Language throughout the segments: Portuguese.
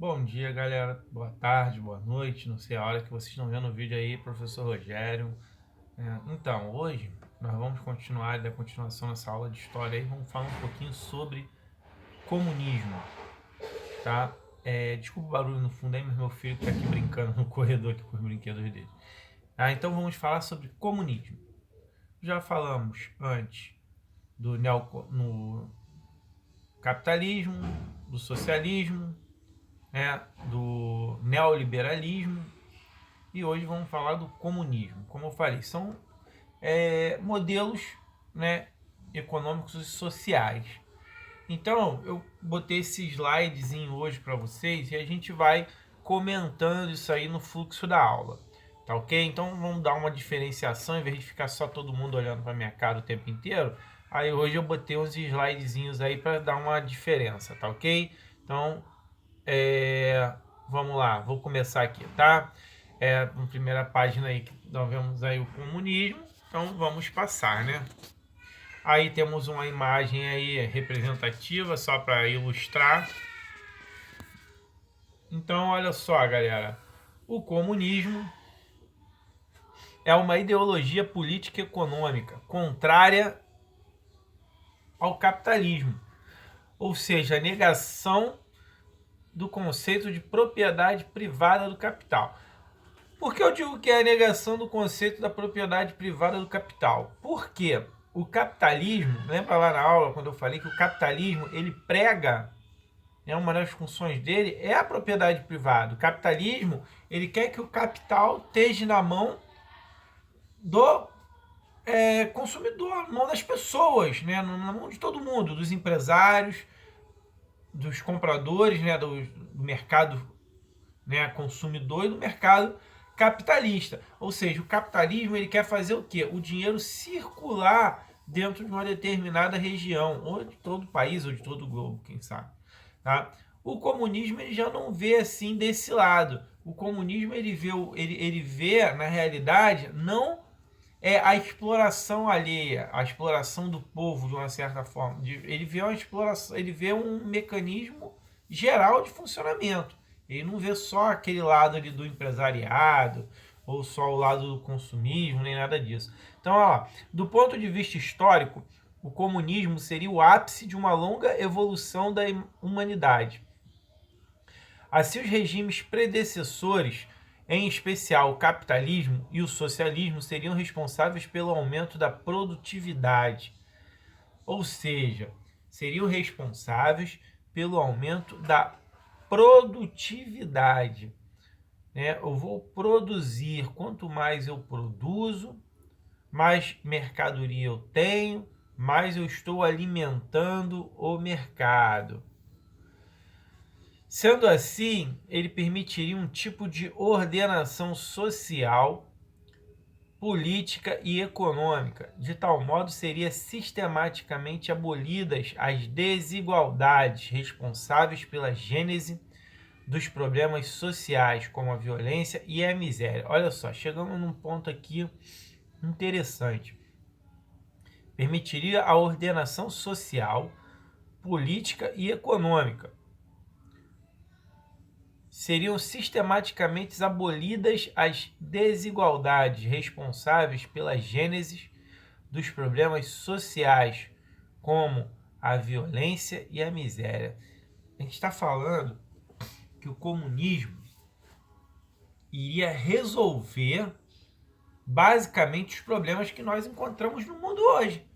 Bom dia, galera. Boa tarde, boa noite. Não sei a hora que vocês estão vendo o vídeo aí, professor Rogério. Então, hoje nós vamos continuar, da continuação nessa aula de história aí, vamos falar um pouquinho sobre comunismo, tá? Desculpa o barulho no fundo aí, mas meu filho está aqui brincando no corredor aqui com os brinquedos dele. Então vamos falar sobre comunismo. Já falamos antes no capitalismo, do socialismo, do neoliberalismo. E hoje vamos falar do comunismo. Como eu falei, são modelos, né, econômicos e sociais. Então, eu botei esse slidezinho hoje para vocês e a gente vai comentando isso aí no fluxo da aula. Tá ok? Então, vamos dar uma diferenciação, em vez de ficar só todo mundo olhando para minha cara o tempo inteiro. Aí hoje eu botei uns slidezinhos aí para dar uma diferença, tá ok? Então, vamos lá, vou começar aqui, tá? Na primeira página aí que nós vemos aí o comunismo, então vamos passar, né? Aí temos uma imagem aí representativa só para ilustrar. Então, olha só, galera, o comunismo é uma ideologia política e econômica contrária ao capitalismo, ou seja, a negação do conceito de propriedade privada do capital. Por que eu digo que é a negação do conceito da propriedade privada do capital? Porque o capitalismo, lembra lá na aula quando eu falei que o capitalismo ele prega, uma das funções dele é a propriedade privada. O capitalismo ele quer que o capital esteja na mão do consumidor, na mão das pessoas, né? Na mão de todo mundo, dos empresários, dos compradores, né? do mercado, né? Consumidor e do mercado capitalista. Ou seja, o capitalismo ele quer fazer o quê? O dinheiro circular dentro de uma determinada região, ou de todo o país, ou de todo o globo, quem sabe. Tá? O comunismo ele já não vê assim desse lado. O comunismo ele vê na realidade, não a exploração alheia, a exploração do povo de uma certa forma. Ele vê uma exploração, ele vê um mecanismo geral de funcionamento. Ele não vê só aquele lado ali do empresariado, ou só o lado do consumismo, nem nada disso. Então, ó, do ponto de vista histórico, o comunismo seria o ápice de uma longa evolução da humanidade. Assim, os regimes predecessores, em especial o capitalismo e o socialismo, seriam responsáveis pelo aumento da produtividade. Ou seja, seriam responsáveis pelo aumento da produtividade. Eu vou produzir, quanto mais eu produzo, mais mercadoria eu tenho, mais eu estou alimentando o mercado. Sendo assim, ele permitiria um tipo de ordenação social, política e econômica. De tal modo, seria sistematicamente abolidas as desigualdades responsáveis pela gênese dos problemas sociais, como a violência e a miséria. Olha só, chegamos num ponto aqui interessante. Permitiria a ordenação social, política e econômica. Seriam sistematicamente abolidas as desigualdades responsáveis pela gênese dos problemas sociais, como a violência e a miséria. A gente está falando que o comunismo iria resolver basicamente os problemas que nós encontramos no mundo hoje,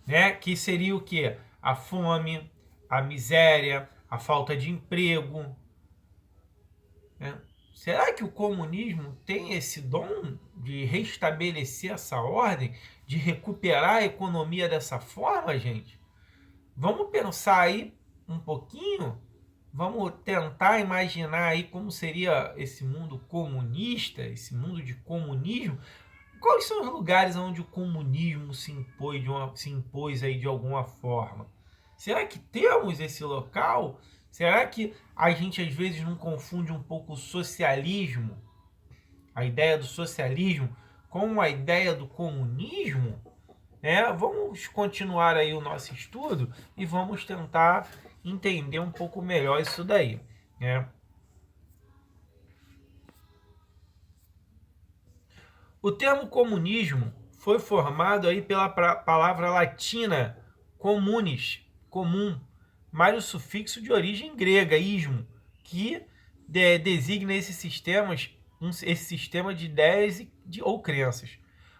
né? Que seria o quê? A fome, a miséria, a falta de emprego, né? Será que o comunismo tem esse dom de restabelecer essa ordem, de recuperar a economia dessa forma, gente? Vamos pensar aí um pouquinho? Vamos tentar imaginar aí como seria esse mundo comunista, esse mundo de comunismo. Quais são os lugares onde o comunismo se impôs aí de alguma forma? Será que temos esse local? Será que a gente às vezes não confunde um pouco o socialismo, a ideia do socialismo, com a ideia do comunismo? Vamos continuar aí o nosso estudo e vamos tentar entender um pouco melhor isso daí, né? O termo comunismo foi formado aí pela palavra latina communis, comum, mais o sufixo de origem grega, ismo, que designa esse sistema de ideias ou crenças.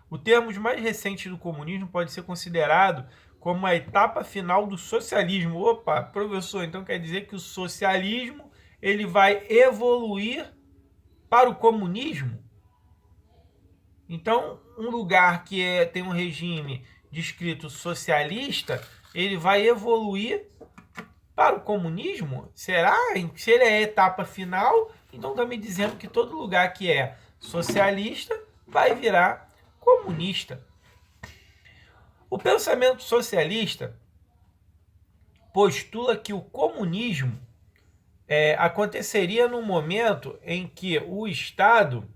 O termo mais recente do comunismo pode ser considerado como a etapa final do socialismo. Opa, professor, então quer dizer que o socialismo ele vai evoluir para o comunismo? Então, um lugar que tem um regime descrito socialista, ele vai evoluir para o comunismo? Será? Se ele é a etapa final, então está me dizendo que todo lugar que é socialista vai virar comunista. O pensamento socialista postula que o comunismo aconteceria no momento em que o Estado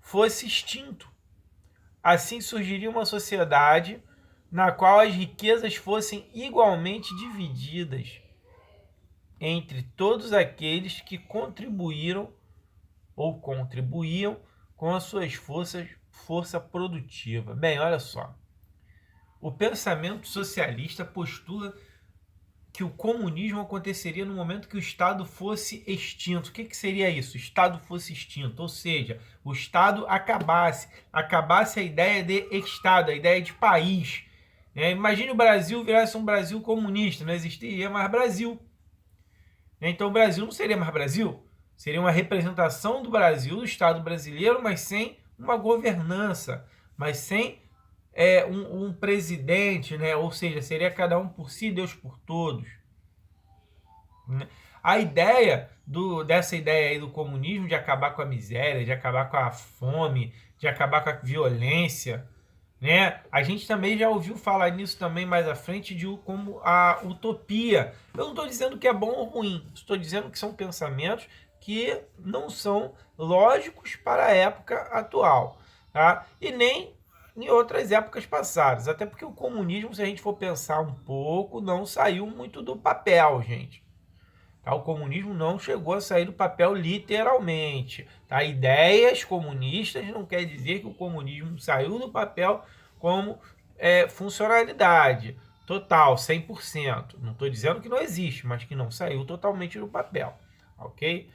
fosse extinto. Assim surgiria uma sociedade na qual as riquezas fossem igualmente divididas entre todos aqueles que contribuíram ou contribuíam com as suas força produtiva. Bem, olha só. O pensamento socialista postula que o comunismo aconteceria no momento que o Estado fosse extinto. O que seria isso? O Estado fosse extinto, ou seja, o Estado acabasse a ideia de Estado, a ideia de país. Imagine o Brasil virasse um Brasil comunista, não existiria mais Brasil. Então o Brasil não seria mais Brasil, seria uma representação do Brasil, do Estado brasileiro, mas sem uma governança, mas sem um presidente, né? Ou seja, seria cada um por si, Deus por todos. A ideia dessa ideia aí do comunismo de acabar com a miséria, de acabar com a fome, de acabar com a violência, né? A gente também já ouviu falar nisso também mais à frente como a utopia. Eu não estou dizendo que é bom ou ruim, estou dizendo que são pensamentos que não são lógicos para a época atual, tá? E nem em outras épocas passadas, até porque o comunismo, se a gente for pensar um pouco, não saiu muito do papel, gente. Tá? O comunismo não chegou a sair do papel literalmente. Tá? Ideias comunistas não quer dizer que o comunismo saiu do papel como funcionalidade total, 100%. Não estou dizendo que não existe, mas que não saiu totalmente do papel. Ok?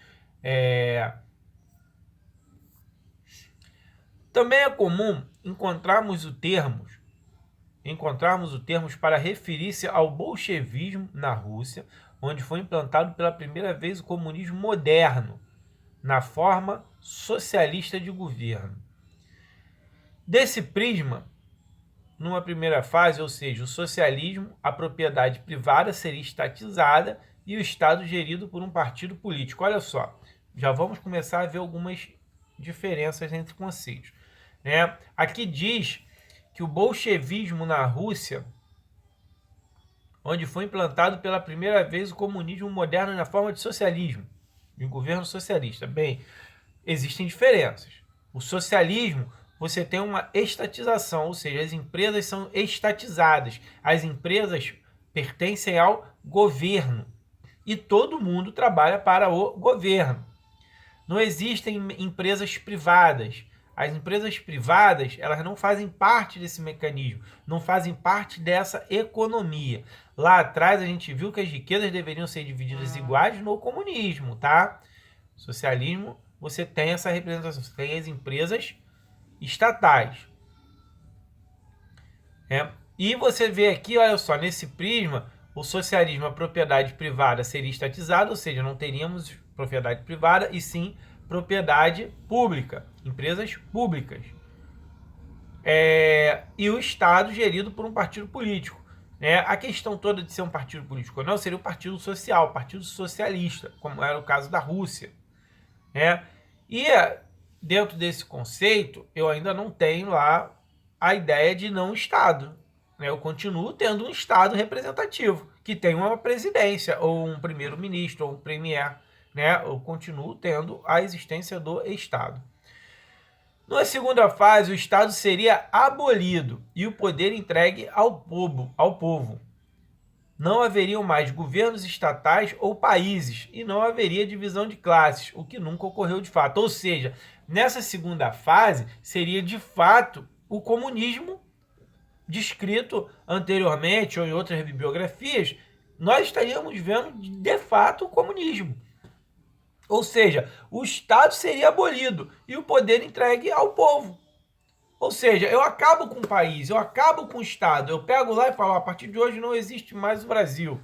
Também é comum encontrarmos o termos para referir-se ao bolchevismo na Rússia, onde foi implantado pela primeira vez o comunismo moderno, na forma socialista de governo. Desse prisma, numa primeira fase, ou seja, o socialismo, a propriedade privada seria estatizada e o Estado gerido por um partido político. Olha só, já vamos começar a ver algumas diferenças entre conceitos. Aqui diz que o bolchevismo na Rússia, onde foi implantado pela primeira vez o comunismo moderno na forma de socialismo, de governo socialista. Bem, existem diferenças. O socialismo, você tem uma estatização, ou seja, as empresas são estatizadas. As empresas pertencem ao governo e todo mundo trabalha para o governo. Não existem empresas privadas. As empresas privadas, elas não fazem parte desse mecanismo, não fazem parte dessa economia. Lá atrás a gente viu que as riquezas deveriam ser divididas iguais no comunismo, tá? Socialismo, você tem essa representação, você tem as empresas estatais. E você vê aqui, olha só, nesse prisma, o socialismo, a propriedade privada seria estatizada, ou seja, não teríamos propriedade privada e sim propriedade pública, empresas públicas. E o Estado gerido por um partido político. A questão toda de ser um partido político ou não seria o Partido Social, o Partido Socialista, como era o caso da Rússia. E dentro desse conceito, eu ainda não tenho lá a ideia de não Estado. Eu continuo tendo um Estado representativo, que tem uma presidência, ou um primeiro-ministro, ou um premier. Eu continuo tendo a existência do Estado. Na segunda fase, o Estado seria abolido e o poder entregue ao povo. não haveriam mais governos estatais ou países e não haveria divisão de classes, o que nunca ocorreu de fato. Ou seja, nessa segunda fase seria de fato o comunismo descrito anteriormente ou em outras bibliografias, nós estaríamos vendo de fato o comunismo. Ou seja, o Estado seria abolido e o poder entregue ao povo. Ou seja, eu acabo com o país, eu acabo com o Estado, eu pego lá e falo, a partir de hoje não existe mais o Brasil,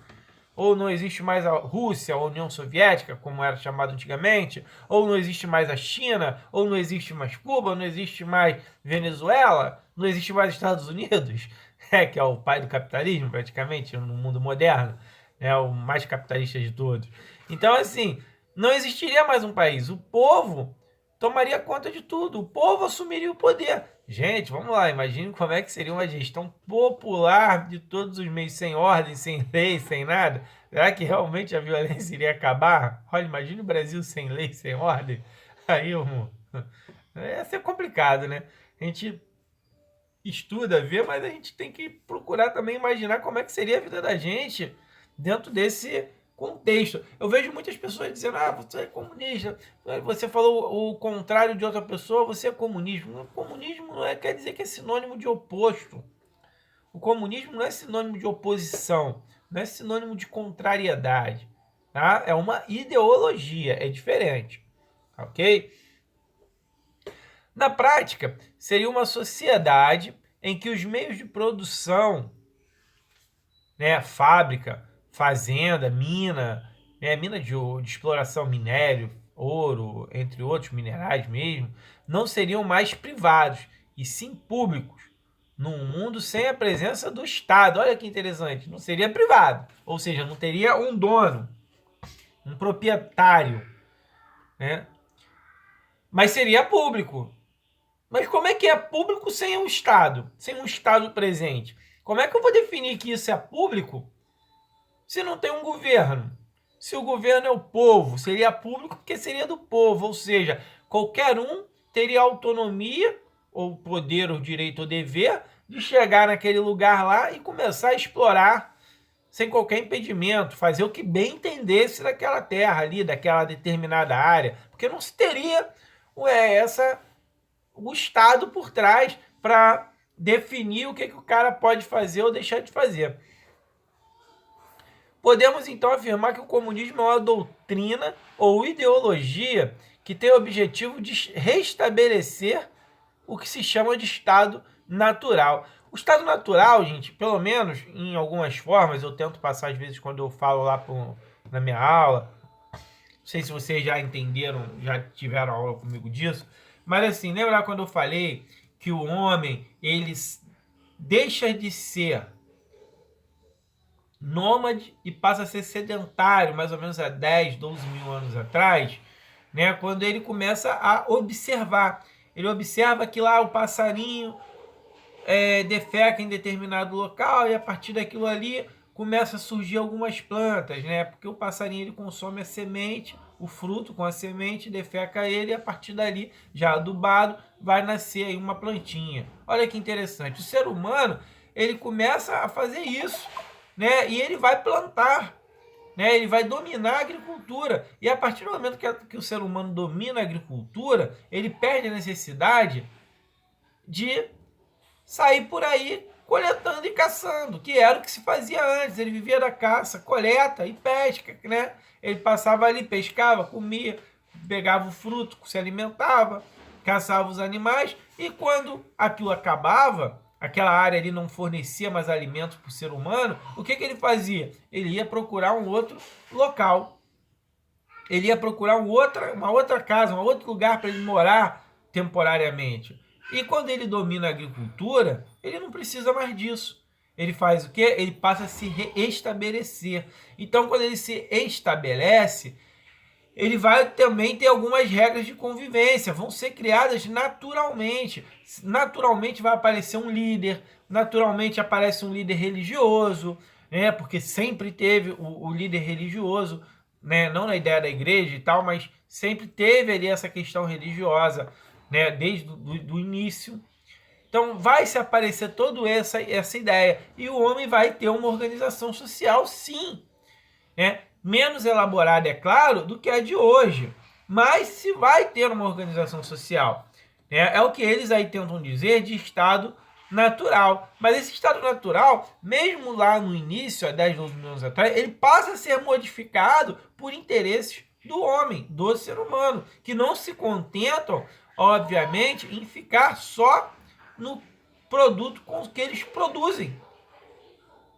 ou não existe mais a Rússia, a União Soviética, como era chamado antigamente, ou não existe mais a China, ou não existe mais Cuba, não existe mais Venezuela, não existe mais Estados Unidos, que é o pai do capitalismo praticamente no mundo moderno, é o mais capitalista de todos. Então, assim, não existiria mais um país, o povo tomaria conta de tudo, o povo assumiria o poder. Gente, vamos lá, imagine como é que seria uma gestão popular de todos os meios, sem ordem, sem lei, sem nada. Será que realmente a violência iria acabar? Olha, imagine o Brasil sem lei, sem ordem. Aí, irmão, ia ser complicado, né? A gente estuda, vê, mas a gente tem que procurar também imaginar como é que seria a vida da gente dentro desse contexto. Eu vejo muitas pessoas dizendo, você é comunista, você falou o contrário de outra pessoa, você é comunismo. O comunismo não quer dizer que é sinônimo de oposto. O comunismo não é sinônimo de oposição, não é sinônimo de contrariedade. Tá? É uma ideologia, é diferente. Ok? Na prática, seria uma sociedade em que os meios de produção, né, fábrica, fazenda, mina, né, mina de exploração, minério, ouro, entre outros minerais mesmo, não seriam mais privados, e sim públicos, num mundo sem a presença do Estado. Olha que interessante, não seria privado, ou seja, não teria um dono, um proprietário, né? Mas seria público. Mas como é que é público sem um Estado? Sem um Estado presente? Como é que eu vou definir que isso é público se não tem um governo? Se o governo é o povo, seria público porque seria do povo. Ou seja, qualquer um teria autonomia, ou poder, ou direito, ou dever, de chegar naquele lugar lá e começar a explorar sem qualquer impedimento, fazer o que bem entendesse daquela terra ali, daquela determinada área. Porque não se teria o Estado por trás para definir o que o cara pode fazer ou deixar de fazer. Podemos então afirmar que o comunismo é uma doutrina ou ideologia que tem o objetivo de restabelecer o que se chama de Estado natural. O Estado natural, gente, pelo menos em algumas formas, eu tento passar às vezes quando eu falo lá na minha aula, não sei se vocês já entenderam, já tiveram aula comigo disso, mas assim, lembra quando eu falei que o homem, ele deixa de ser nômade e passa a ser sedentário, mais ou menos há 10, 12 mil anos atrás, né? Quando ele começa a observar. Ele observa que lá o passarinho defeca em determinado local e a partir daquilo ali começa a surgir algumas plantas, né? Porque o passarinho ele consome a semente, o fruto com a semente, defeca ele e a partir dali, já adubado, vai nascer aí uma plantinha. Olha que interessante. O ser humano, ele começa a fazer isso, né? E ele vai plantar, né? Ele vai dominar a agricultura. E a partir do momento que o ser humano domina a agricultura, ele perde a necessidade de sair por aí coletando e caçando, que era o que se fazia antes. Ele vivia da caça, coleta e pesca, né? Ele passava ali, pescava, comia, pegava o fruto, se alimentava, caçava os animais, e quando aquilo acabava, aquela área ali não fornecia mais alimentos para o ser humano, o que ele fazia? Ele ia procurar um outro local. Ele ia procurar uma outra casa, um outro lugar para ele morar temporariamente. E quando ele domina a agricultura, ele não precisa mais disso. Ele faz o quê? Ele passa a se reestabelecer. Então, quando ele se estabelece, ele vai também ter algumas regras de convivência, vão ser criadas naturalmente. Naturalmente vai aparecer um líder, naturalmente aparece um líder religioso, né? Porque sempre teve o líder religioso, né? Não na ideia da igreja e tal, mas sempre teve ali essa questão religiosa, né? Desde do início. Então vai se aparecer toda essa ideia. E o homem vai ter uma organização social, sim. Menos elaborada, é claro, do que a de hoje. Mas se vai ter uma organização social. É o que eles aí tentam dizer de estado natural. Mas esse estado natural, mesmo lá no início, há 10, 12 mil anos atrás, ele passa a ser modificado por interesses do homem, do ser humano, que não se contentam, obviamente, em ficar só no produto com que eles produzem.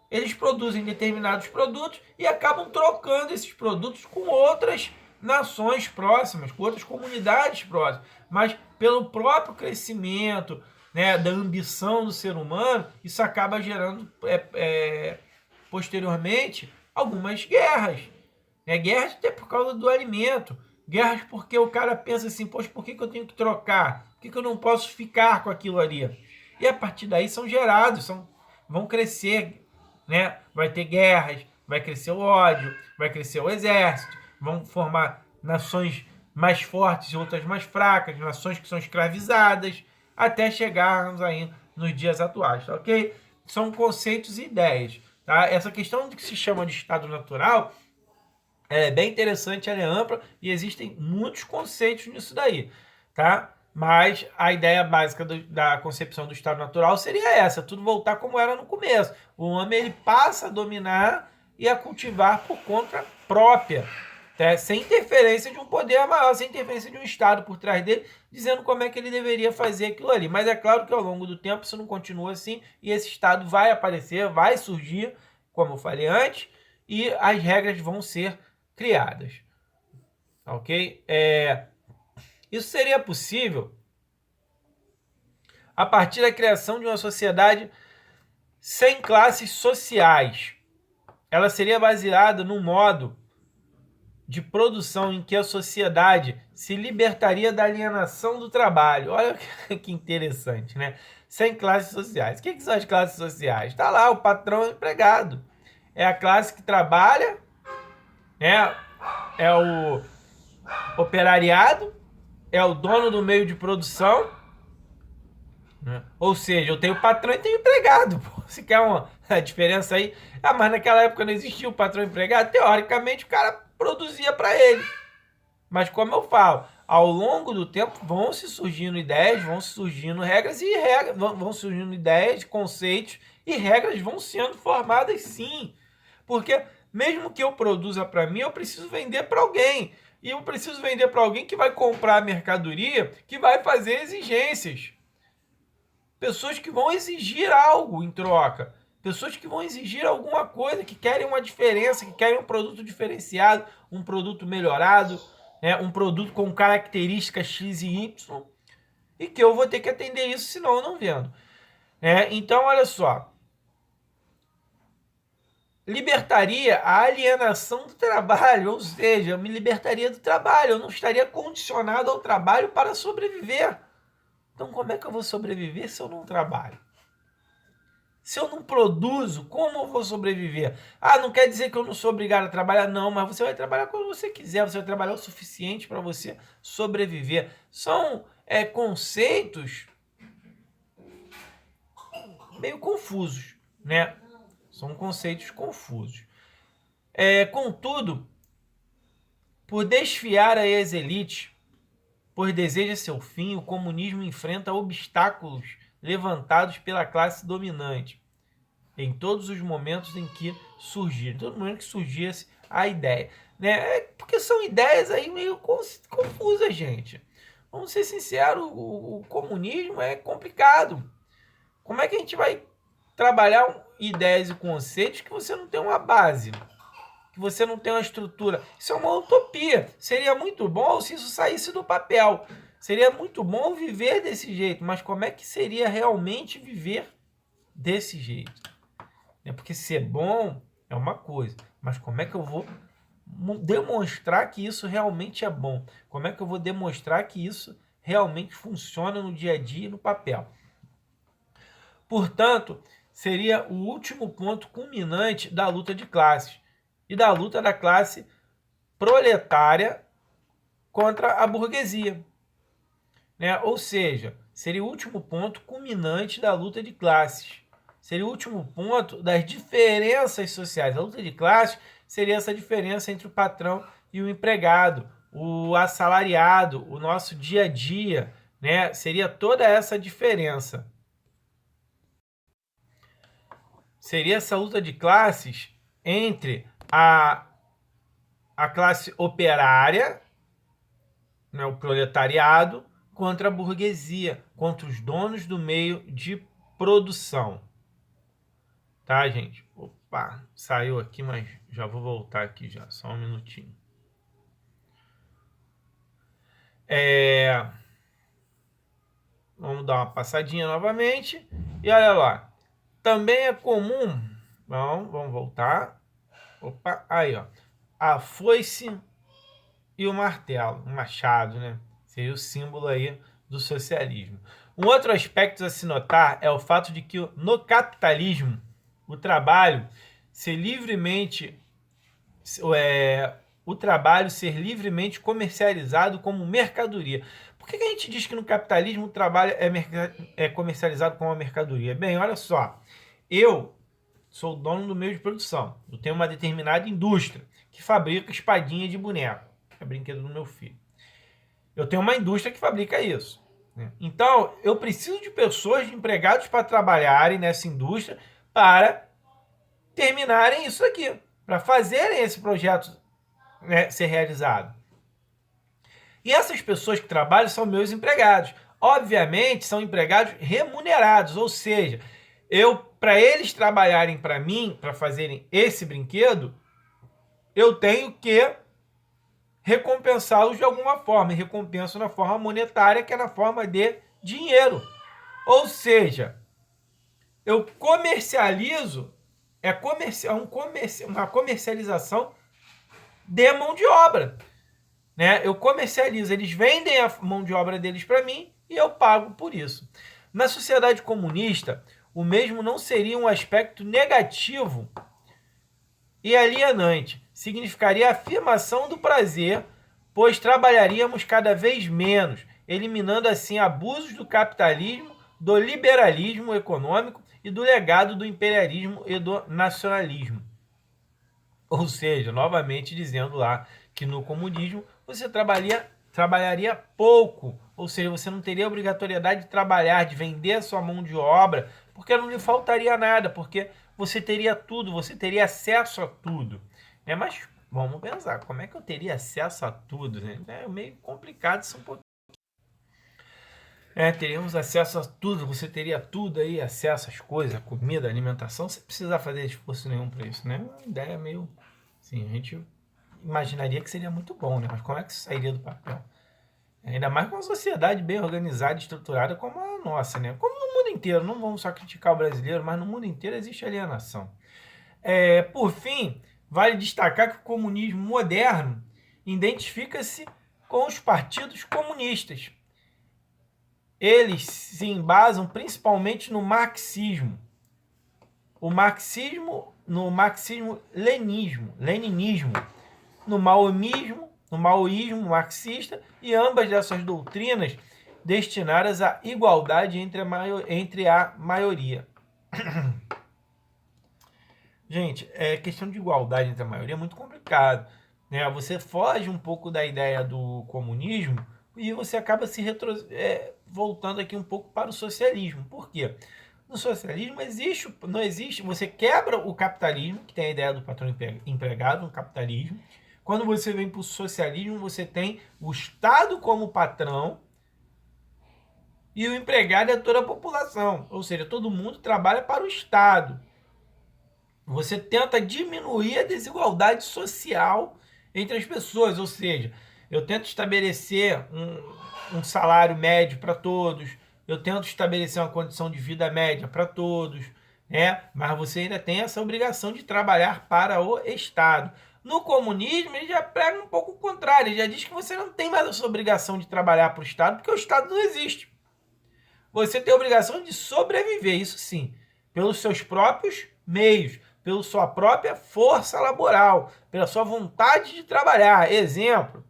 Eles produzem determinados produtos e acabam trocando esses produtos com outras nações próximas, com outras comunidades próximas. Mas pelo próprio crescimento, da ambição do ser humano, isso acaba gerando posteriormente algumas guerras. Guerras até por causa do alimento. Guerras porque o cara pensa assim, poxa, por que eu tenho que trocar? Por que eu não posso ficar com aquilo ali? E a partir daí são gerados, vão crescer, vai ter guerras, vai crescer o ódio, vai crescer o exército, vão formar nações mais fortes e outras mais fracas, nações que são escravizadas, até chegarmos aí nos dias atuais, tá ok? São conceitos e ideias, tá? Essa questão do que se chama de estado natural é bem interessante, ela é ampla e existem muitos conceitos nisso daí, tá? Mas a ideia básica da concepção do estado natural seria essa, tudo voltar como era no começo. O homem ele passa a dominar e a cultivar por conta própria, tá? Sem interferência de um poder maior, sem interferência de um Estado por trás dele, dizendo como é que ele deveria fazer aquilo ali. Mas é claro que ao longo do tempo isso não continua assim e esse Estado vai aparecer, vai surgir, como eu falei antes, e as regras vão ser criadas. Ok? Isso seria possível a partir da criação de uma sociedade sem classes sociais. Ela seria baseada no modo de produção em que a sociedade se libertaria da alienação do trabalho. Olha que interessante, né? Sem classes sociais. O que são as classes sociais? Está lá o patrão e o empregado. É a classe que trabalha, é o operariado, é o dono do meio de produção, ou seja, eu tenho patrão e tenho empregado. Se quer a diferença aí, mas naquela época não existia o patrão e empregado, teoricamente o cara produzia para ele. Mas como eu falo, ao longo do tempo vão se surgindo ideias, vão surgindo regras e vão surgindo ideias, conceitos e regras vão sendo formadas sim. Porque mesmo que eu produza para mim, eu preciso vender para alguém. E eu preciso vender para alguém que vai comprar a mercadoria, que vai fazer exigências. Pessoas que vão exigir algo em troca. Pessoas que vão exigir alguma coisa, que querem uma diferença, que querem um produto diferenciado, um produto melhorado, um produto com características X e Y, e que eu vou ter que atender isso, senão eu não vendo. Então, olha só. Libertaria a alienação do trabalho, ou seja, eu me libertaria do trabalho, eu não estaria condicionado ao trabalho para sobreviver. Então, como é que eu vou sobreviver se eu não trabalho? Se eu não produzo, como eu vou sobreviver? Não quer dizer que eu não sou obrigado a trabalhar, não, mas você vai trabalhar quando você quiser, você vai trabalhar o suficiente para você sobreviver. São conceitos meio confusos, né? São conceitos confusos. Contudo, por desfiar as elites, pois deseja seu fim, o comunismo enfrenta obstáculos levantados pela classe dominante em todos os momentos em que surgir, em todo momento que surgisse a ideia, porque são ideias aí meio confusas, gente. Vamos ser sinceros, o comunismo é complicado. Como é que a gente vai trabalhar ideias e conceitos que você não tem uma base, que você não tem uma estrutura? Isso é uma utopia. Seria muito bom se isso saísse do papel. Seria muito bom viver desse jeito, mas como é que seria realmente viver desse jeito? Porque ser bom é uma coisa, mas como é que eu vou demonstrar que isso realmente é bom? Como é que eu vou demonstrar que isso realmente funciona no dia a dia e no papel? Portanto, seria o último ponto culminante da luta de classes e da luta da classe proletária contra a burguesia. Ou seja, seria o último ponto culminante da luta de classes. Seria o último ponto das diferenças sociais. A luta de classes seria essa diferença entre o patrão e o empregado, o assalariado, o nosso dia a dia, né? Seria toda essa diferença. Seria essa luta de classes entre a classe operária, né, o proletariado, contra a burguesia, contra os donos do meio de produção. Tá, gente? Opa, saiu aqui, mas já vou voltar aqui já, só um minutinho. Vamos dar uma passadinha novamente. E olha lá. Também é comum... Bom, vamos voltar. Opa, aí, ó. A foice e o martelo, o machado, né? Seria o símbolo aí do socialismo. Um outro aspecto a se notar é o fato de que no capitalismo o trabalho ser livremente comercializado como mercadoria. Por que a gente diz que no capitalismo o trabalho é comercializado como uma mercadoria? Bem, olha só, eu sou o dono do meio de produção, eu tenho uma determinada indústria que fabrica espadinha de boneco, é brinquedo do meu filho. Eu tenho uma indústria que fabrica isso. Então, eu preciso de pessoas, de empregados para trabalharem nessa indústria para terminarem isso aqui, para fazerem esse projeto, né, ser realizado. E essas pessoas que trabalham são meus empregados. Obviamente, são empregados remunerados, ou seja, para eles trabalharem para mim, para fazerem esse brinquedo, eu tenho que recompensá-los de alguma forma. E recompenso na forma monetária, que é na forma de dinheiro. Ou seja, eu comercializo, uma comercialização de mão de obra. Né? Eu comercializo, eles vendem a mão de obra deles para mim e eu pago por isso. Na sociedade comunista, o mesmo não seria um aspecto negativo e alienante. Significaria a afirmação do prazer, pois trabalharíamos cada vez menos, eliminando assim abusos do capitalismo, do liberalismo econômico e do legado do imperialismo e do nacionalismo. Ou seja, novamente dizendo lá que no comunismo você trabalharia pouco, ou seja, você não teria obrigatoriedade de trabalhar, de vender a sua mão de obra, porque não lhe faltaria nada, porque você teria tudo, você teria acesso a tudo. Mas vamos pensar, como é que eu teria acesso a tudo? Né? É meio complicado isso um pouquinho. Teríamos acesso a tudo, você teria tudo aí, acesso às coisas, a comida, a alimentação, sem precisar fazer esforço nenhum para isso, né? Uma ideia meio, assim, a gente imaginaria que seria muito bom, né? Mas como é que isso sairia do papel? Ainda mais com uma sociedade bem organizada e estruturada como a nossa, né? Como no mundo inteiro, não vamos só criticar o brasileiro, mas no mundo inteiro existe alienação. Por fim, vale destacar que o comunismo moderno identifica-se com os partidos comunistas. Eles se embasam principalmente no marxismo. No marxismo-leninismo, no maoísmo marxista, e ambas dessas doutrinas destinadas à igualdade entre a maioria. Gente, questão de igualdade entre a maioria é muito complicado. Né? Você foge um pouco da ideia do comunismo e você acaba se voltando aqui um pouco para o socialismo. Por quê? No socialismo não existe, você quebra o capitalismo, que tem a ideia do patrão empregado no capitalismo. Quando você vem para o socialismo, você tem o Estado como patrão e o empregado é toda a população. Ou seja, todo mundo trabalha para o Estado. Você tenta diminuir a desigualdade social entre as pessoas. Ou seja, eu tento estabelecer um salário médio para todos. Eu tento estabelecer uma condição de vida média para todos. Mas você ainda tem essa obrigação de trabalhar para o Estado. No comunismo, ele já prega um pouco o contrário. Ele já diz que você não tem mais essa obrigação de trabalhar para o Estado, porque o Estado não existe. Você tem a obrigação de sobreviver, isso sim, pelos seus próprios meios, pela sua própria força laboral, pela sua vontade de trabalhar. Exemplo,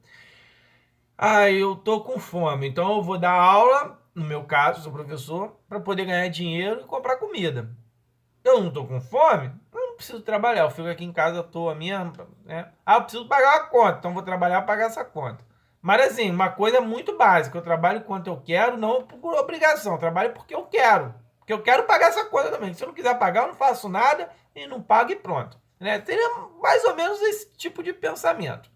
eu tô com fome, então eu vou dar aula no meu caso, sou professor, para poder ganhar dinheiro e comprar comida. Eu não estou com fome, eu não preciso trabalhar, eu fico aqui em casa à toa minha, né? Ah, eu preciso pagar uma conta, então vou trabalhar para pagar essa conta. Mas assim, uma coisa muito básica, eu trabalho quanto eu quero, não por obrigação, eu trabalho porque eu quero. Porque eu quero pagar essa conta também. Se eu não quiser pagar, eu não faço nada e não pago e pronto. Né? Seria mais ou menos esse tipo de pensamento.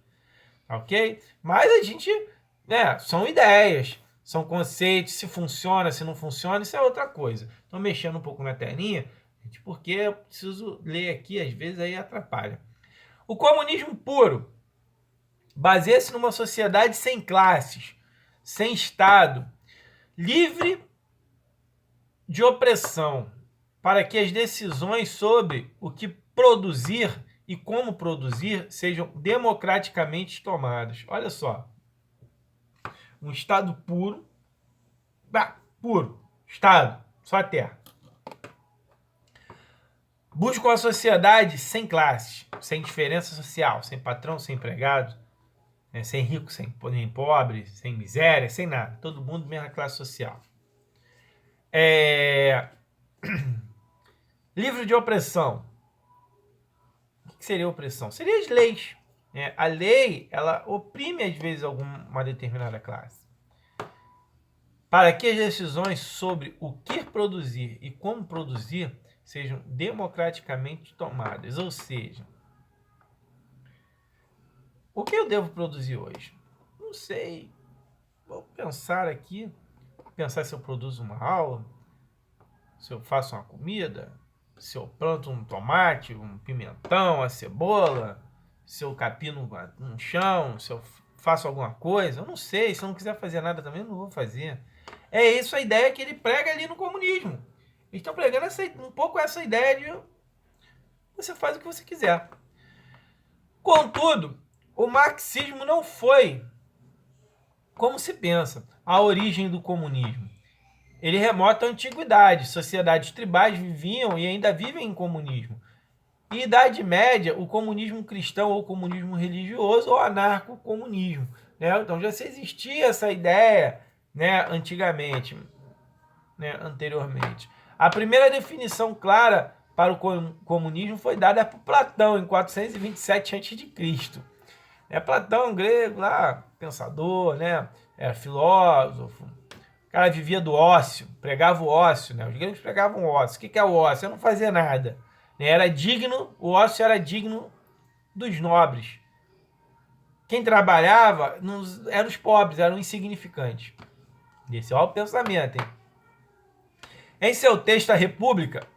Ok? Mas a gente, né, são ideias, são conceitos, se funciona, se não funciona, isso é outra coisa. Estou mexendo um pouco na telinha, porque eu preciso ler aqui, às vezes aí atrapalha. O comunismo puro baseia-se numa sociedade sem classes, sem Estado, livre de opressão, para que as decisões sobre o que produzir e como produzir sejam democraticamente tomadas. Olha só, um Estado puro, puro, Estado, só a terra. Busca uma sociedade sem classes, sem diferença social, sem patrão, sem empregado, né, sem rico, sem pobre, sem miséria, sem nada. Todo mundo mesma classe social. Livre de opressão. O que seria opressão? Seria as leis. Né? A lei, ela oprime às vezes uma determinada classe. Para que as decisões sobre o que produzir e como produzir sejam democraticamente tomadas. Ou seja, o que eu devo produzir hoje? Não sei. Vou pensar aqui. Pensar se eu produzo uma aula, se eu faço uma comida, se eu planto um tomate, um pimentão, a cebola, se eu capino um chão, se eu faço alguma coisa. Eu não sei. Se eu não quiser fazer nada também, eu não vou fazer. É isso a ideia que ele prega ali no comunismo. Eles estão pregando um pouco essa ideia de você faz o que você quiser. Contudo, o marxismo não foi, como se pensa, a origem do comunismo. Ele remota a antiguidade. Sociedades tribais viviam e ainda vivem em comunismo. E Idade Média, o comunismo cristão ou comunismo religioso ou anarco-comunismo. Né? Então já existia essa ideia, né, antigamente, né, anteriormente. A primeira definição clara para o comunismo foi dada por Platão em 427 a.C. Platão, grego, lá, pensador, né, era filósofo. O cara vivia do ócio, pregava o ócio. Né? Os gregos pregavam o ócio. O que é o ócio? Eu não fazia nada. Era digno, o ócio era digno dos nobres. Quem trabalhava eram os pobres, eram insignificantes. Esse é o pensamento, hein? Em seu texto A República,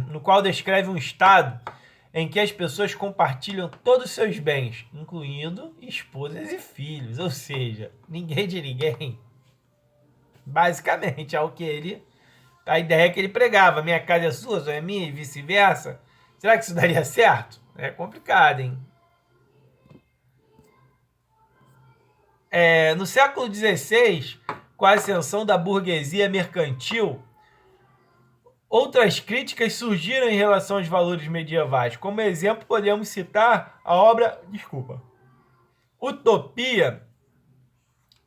no qual descreve um Estado em que as pessoas compartilham todos os seus bens, incluindo esposas e filhos, ou seja, ninguém de ninguém. Basicamente, é o que a ideia que ele pregava. Minha casa é sua, sua é minha e vice-versa. Será que isso daria certo? É complicado, hein? No século XVI, com a ascensão da burguesia mercantil, outras críticas surgiram em relação aos valores medievais. Como exemplo, podemos citar a obra, Utopia,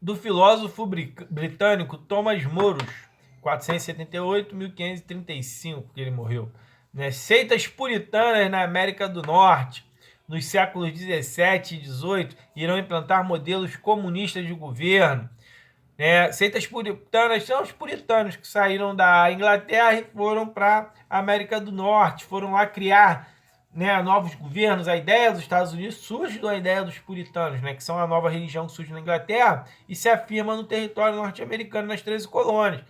do filósofo britânico Thomas More, 478-1535, que ele morreu. Né? Seitas puritanas na América do Norte, nos séculos 17 e 18, irão implantar modelos comunistas de governo. Seitas puritanas são os puritanos que saíram da Inglaterra e foram para a América do Norte, foram lá criar, né, novos governos. A ideia dos Estados Unidos surge da ideia dos puritanos, né, que são a nova religião que surge na Inglaterra e se afirma no território norte-americano, nas 13 colônias.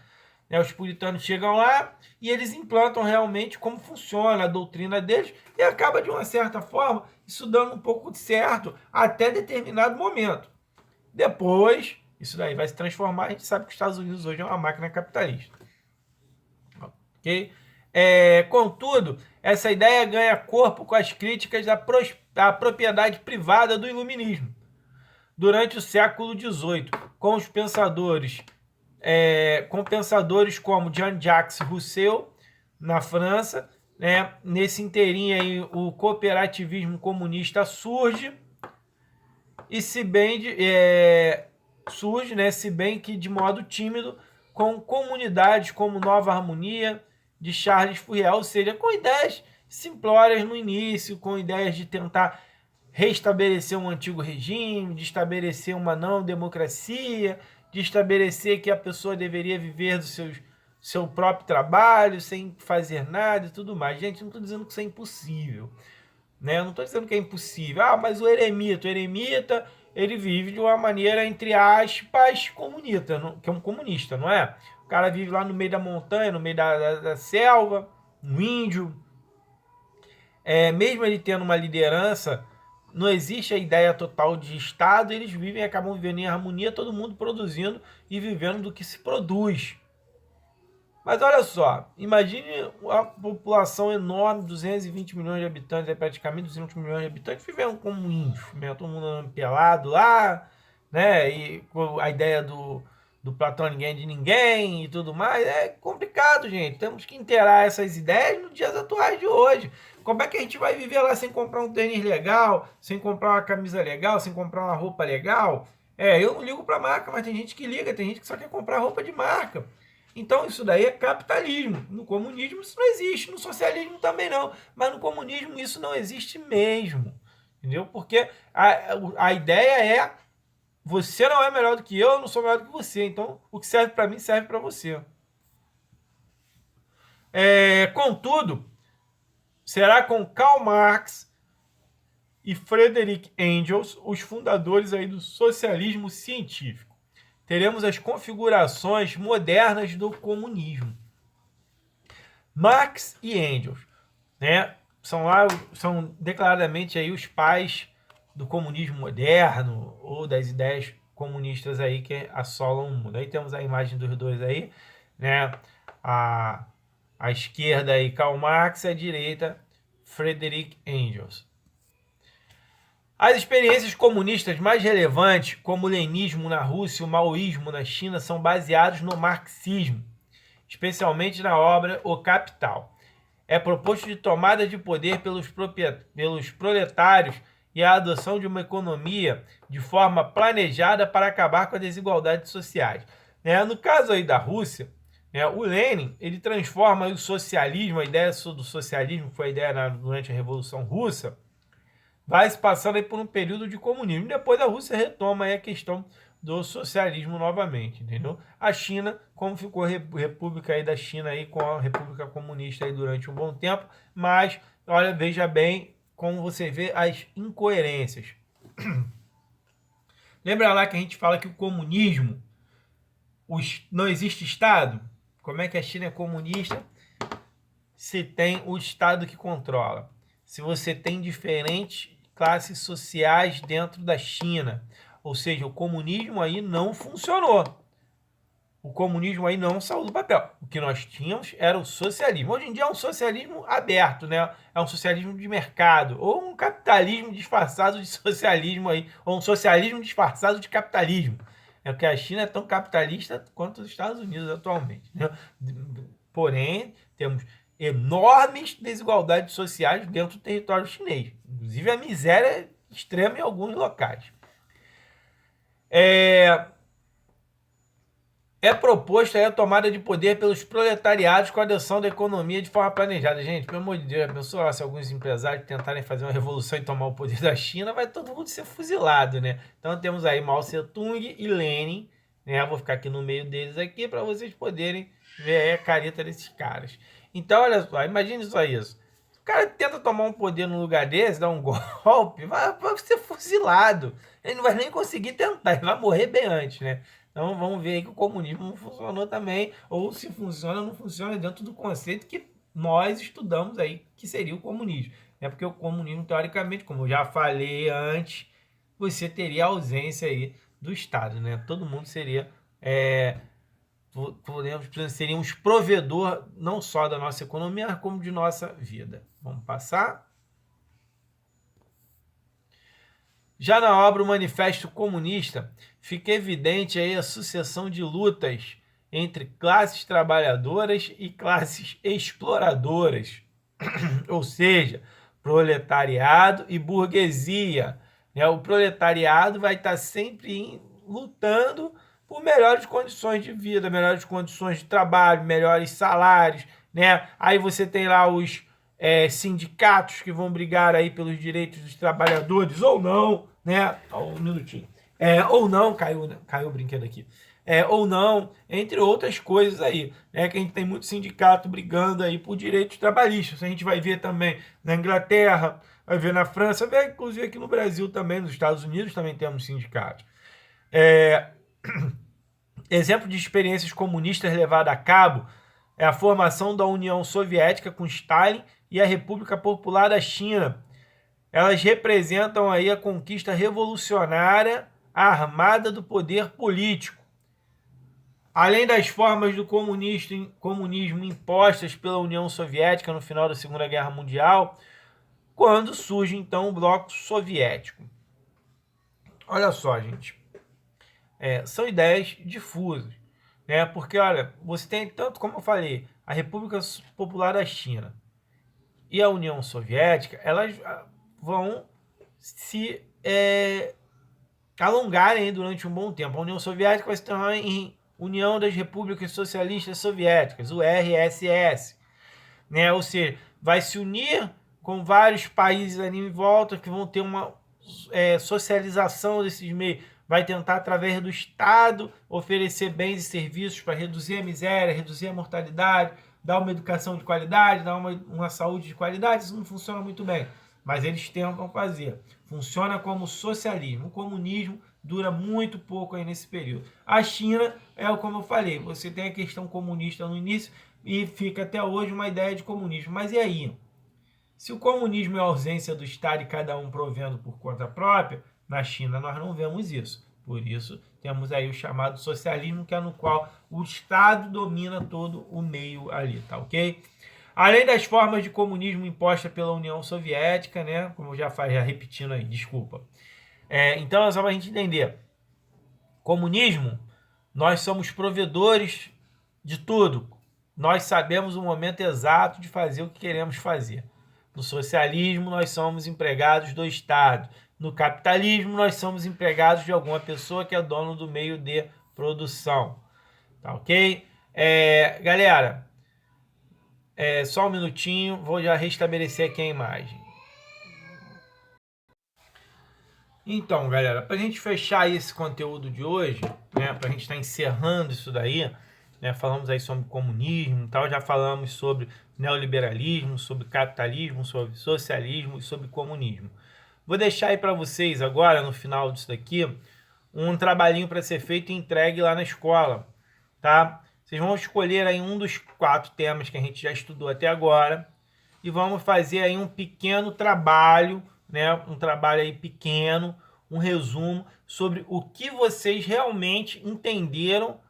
Os puritanos chegam lá e eles implantam realmente como funciona a doutrina deles e acaba, de uma certa forma, isso dando um pouco de certo até determinado momento. Depois, isso daí vai se transformar. A gente sabe que os Estados Unidos hoje é uma máquina capitalista. Ok? Contudo, essa ideia ganha corpo com as críticas da propriedade privada do iluminismo. Durante o século XVIII, com pensadores como Jean-Jacques Rousseau, na França, né? Nesse inteirinho aí, o cooperativismo comunista surge, e se bem que de modo tímido, com comunidades como Nova Harmonia, de Charles Fourier, ou seja, com ideias simplórias no início, com ideias de tentar restabelecer um antigo regime, de estabelecer uma não democracia, de estabelecer que a pessoa deveria viver do seu próprio trabalho, sem fazer nada e tudo mais. Gente, não estou dizendo que isso é impossível, né? Eu não estou dizendo que é impossível. Ah, mas o eremita, ele vive de uma maneira, entre aspas, comunista, que é um comunista, não é? O cara vive lá no meio da montanha, no meio da selva, um índio. Mesmo ele tendo uma liderança, não existe a ideia total de Estado, eles acabam vivendo em harmonia, todo mundo produzindo e vivendo do que se produz. Mas olha só, imagine a população enorme, 220 milhões de habitantes, praticamente 200 milhões de habitantes, vivendo como índios, né? Todo mundo andando pelado lá, né? E com a ideia do Platão ninguém de ninguém e tudo mais. É complicado, gente. Temos que inteirar essas ideias nos dias atuais de hoje. Como é que a gente vai viver lá sem comprar um tênis legal, sem comprar uma camisa legal, sem comprar uma roupa legal? Eu não ligo para marca, mas tem gente que liga, tem gente que só quer comprar roupa de marca. Então isso daí é capitalismo. No comunismo isso não existe, no socialismo também não. Mas no comunismo isso não existe mesmo. Entendeu? Porque a ideia é: você não é melhor do que eu não sou melhor do que você. Então o que serve para mim serve para você. Contudo, será com Karl Marx e Friedrich Engels, os fundadores aí do socialismo científico. Teremos as configurações modernas do comunismo. Marx e Engels, né, são declaradamente aí os pais do comunismo moderno ou das ideias comunistas aí que assolam o mundo. Aí temos a imagem dos dois aí, né? A esquerda aí Karl Marx e a direita Friedrich Engels. As experiências comunistas mais relevantes, como o lenismo na Rússia e o maoísmo na China, são baseados no marxismo, especialmente na obra O Capital. É proposto de tomada de poder pelos proletários e a adoção de uma economia de forma planejada para acabar com as desigualdades sociais. No caso aí da Rússia, o Lenin ele transforma o socialismo, a ideia do socialismo foi a ideia durante a Revolução Russa, vai se passando aí por um período de comunismo. Depois a Rússia retoma aí a questão do socialismo novamente, entendeu? A China, como ficou república aí da China aí com a República Comunista aí durante um bom tempo, mas olha, veja bem como você vê as incoerências. Lembra lá que a gente fala que o comunismo, não existe Estado? Como é que a China é comunista se tem o Estado que controla? Se você tem diferentes classes sociais dentro da China. Ou seja, o comunismo aí não funcionou. O comunismo aí não saiu do papel. O que nós tínhamos era o socialismo. Hoje em dia é um socialismo aberto, né? É um socialismo de mercado. Ou um capitalismo disfarçado de socialismo aí. Ou um socialismo disfarçado de capitalismo. É porque a China é tão capitalista quanto os Estados Unidos atualmente, né? Porém, temos enormes desigualdades sociais dentro do território chinês. Inclusive a miséria extrema em alguns locais. Proposto aí a tomada de poder pelos proletariados com a adoção da economia de forma planejada. Gente, pelo amor de Deus, pensou lá, se alguns empresários tentarem fazer uma revolução e tomar o poder da China, vai todo mundo ser fuzilado, né? Então temos aí Mao Tse-tung e Lenin, né? Vou ficar aqui no meio deles aqui para vocês poderem ver aí a careta desses caras. Então, olha só, imagine só isso. O cara tenta tomar um poder no lugar desse, dar um golpe, vai ser fuzilado. Ele não vai nem conseguir tentar, ele vai morrer bem antes, né? Então vamos ver aí que o comunismo não funcionou também, ou se funciona, não funciona dentro do conceito que nós estudamos aí, que seria o comunismo. Porque o comunismo, teoricamente, como eu já falei antes, você teria a ausência aí do Estado, né? Todo mundo seria... seríamos provedor não só da nossa economia, mas como de nossa vida. Vamos passar. Já na obra O Manifesto Comunista, fica evidente aí a sucessão de lutas entre classes trabalhadoras e classes exploradoras, ou seja, proletariado e burguesia. O proletariado vai estar sempre lutando por melhores condições de vida, melhores condições de trabalho, melhores salários, né? Aí você tem lá os sindicatos que vão brigar aí pelos direitos dos trabalhadores, ou não, né? Um minutinho. Ou não, caiu o brinquedo aqui. Ou não, entre outras coisas aí, né? Que a gente tem muito sindicato brigando aí por direitos trabalhistas. A gente vai ver também na Inglaterra, vai ver na França, vai ver inclusive aqui no Brasil também, nos Estados Unidos também temos sindicatos. Exemplo de experiências comunistas levadas a cabo é a formação da União Soviética com Stalin e a República Popular da China. Elas representam aí a conquista revolucionária armada do poder político. Além das formas do comunismo impostas pela União Soviética no final da Segunda Guerra Mundial, quando surge então o Bloco Soviético. Olha só, gente. São ideias difusas, né? Porque, olha, você tem tanto, como eu falei, a República Popular da China e a União Soviética, elas vão se alongarem durante um bom tempo. A União Soviética vai se tornar em União das Repúblicas Socialistas Soviéticas, o RSS, né? Ou seja, vai se unir com vários países ali em volta que vão ter uma socialização desses meios, vai tentar, através do Estado, oferecer bens e serviços para reduzir a miséria, reduzir a mortalidade, dar uma educação de qualidade, dar uma saúde de qualidade. Isso não funciona muito bem, mas eles tentam fazer. Funciona como socialismo. O comunismo dura muito pouco aí nesse período. A China como eu falei, você tem a questão comunista no início e fica até hoje uma ideia de comunismo. Mas e aí? Se o comunismo é a ausência do Estado e cada um provendo por conta própria, na China nós não vemos isso. Por isso temos aí o chamado socialismo, que é no qual o Estado domina todo o meio ali, tá ok? Além das formas de comunismo impostas pela União Soviética, né? Como eu já falei, já repetindo aí, desculpa. Então é só para a gente entender. Comunismo, nós somos provedores de tudo. Nós sabemos o momento exato de fazer o que queremos fazer. No socialismo, nós somos empregados do Estado. No capitalismo, nós somos empregados de alguma pessoa que é dono do meio de produção. Tá ok? Galera, só um minutinho, vou já restabelecer aqui a imagem. Então, galera, para a gente fechar esse conteúdo de hoje, né, para a gente estar encerrando isso daí, né, falamos aí sobre comunismo e tal, já falamos sobre neoliberalismo, sobre capitalismo, sobre socialismo e sobre comunismo. Vou deixar aí para vocês agora, no final disso daqui, um trabalhinho para ser feito e entregue lá na escola, tá? Vocês vão escolher aí um dos 4 temas que a gente já estudou até agora e vamos fazer aí um pequeno trabalho, né? Um trabalho aí pequeno, um resumo sobre o que vocês realmente entenderam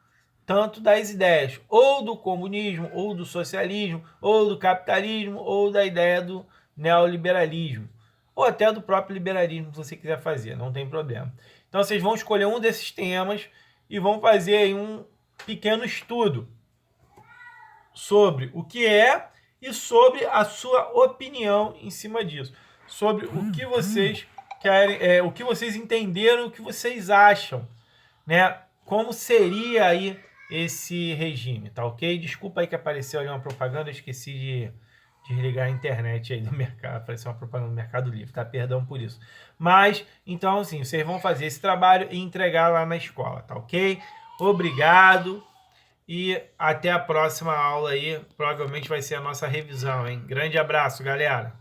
tanto das ideias, ou do comunismo, ou do socialismo, ou do capitalismo, ou da ideia do neoliberalismo, ou até do próprio liberalismo, se você quiser fazer, não tem problema. Então vocês vão escolher um desses temas e vão fazer aí um pequeno estudo sobre o que é e sobre a sua opinião em cima disso, sobre o que vocês querem, o que vocês entenderam, o que vocês acham, né? Como seria aí esse regime, tá ok? Desculpa aí que apareceu ali uma propaganda, eu esqueci de desligar a internet aí do mercado, apareceu uma propaganda do Mercado Livre, tá? Perdão por isso. Mas, então, assim, vocês vão fazer esse trabalho e entregar lá na escola, tá ok? Obrigado e até a próxima aula aí, provavelmente vai ser a nossa revisão, hein? Grande abraço, galera!